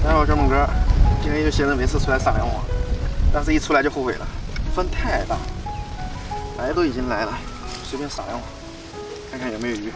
大家好，小猛哥，今天有些人每次出来撒洋网，但是一出来就后悔了，风太大，来都已经来了，随便撒洋网，看看有没有鱼。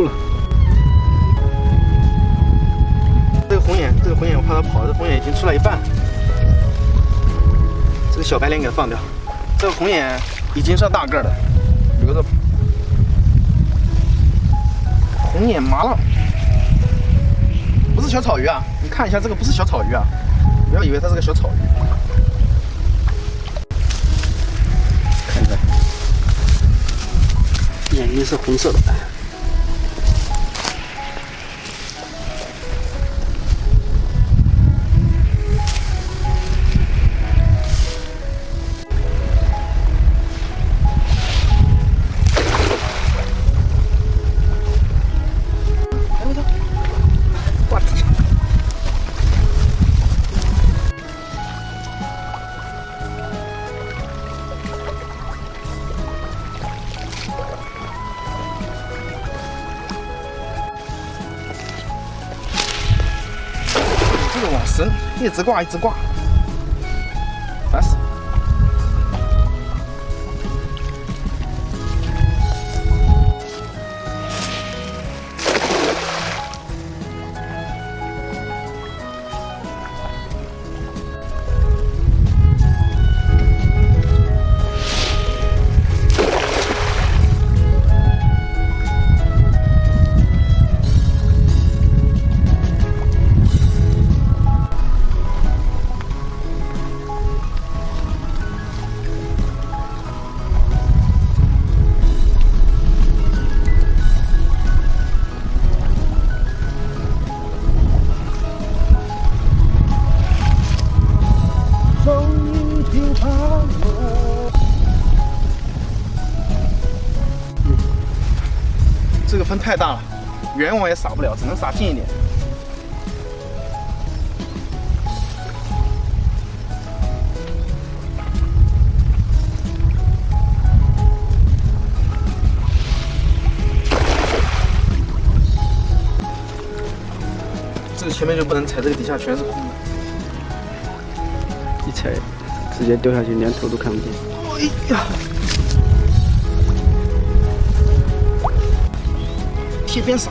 了，这个红眼我怕它跑，这红眼已经出来一半了，这个小白脸给它放掉，这个红眼已经算大个的，留着。红眼麻浪，不是小草鱼啊！你看一下，这个不是小草鱼啊，不要以为它是个小草鱼。看一下，眼睛是红色的。这个网绳一直挂，烦死！这个风太大了，远网也撒不了，只能撒近一点。这个前面就不能踩，这个底下全是空的。一踩，直接掉下去，连头都看不见。哎呀！铁边鲨。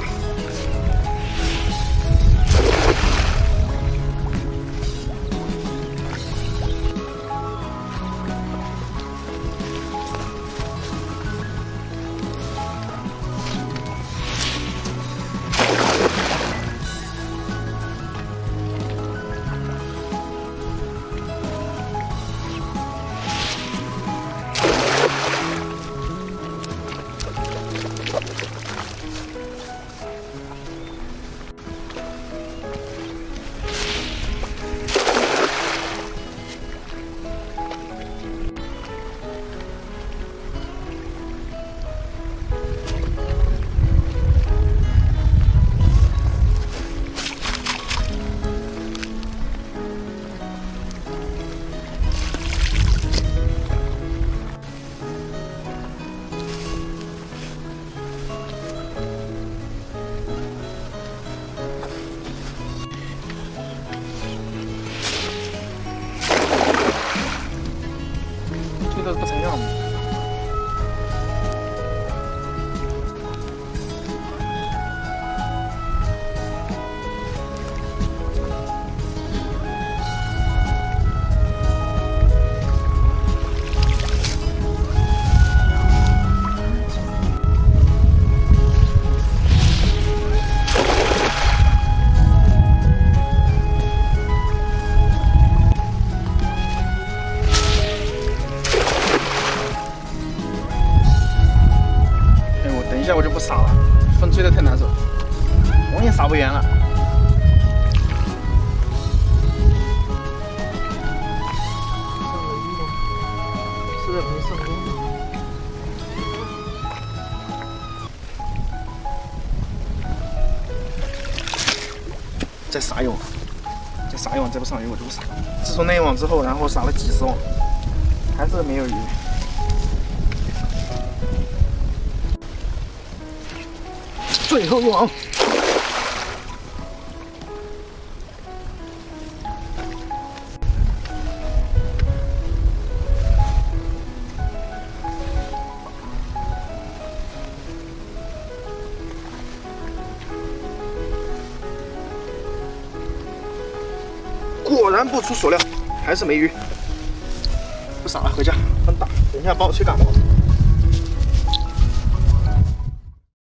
这个不成样吗？我就不撒了，风吹得太难受，我也撒不远了。是的，没上钩。再撒一网，再撒一网，再不上鱼我就不撒。自从那一网之后，然后撒了几十网，还是没有鱼。 最后一网，果然不出所料，还是没鱼。不撒了，回家，风大，等一下把我吹感冒了。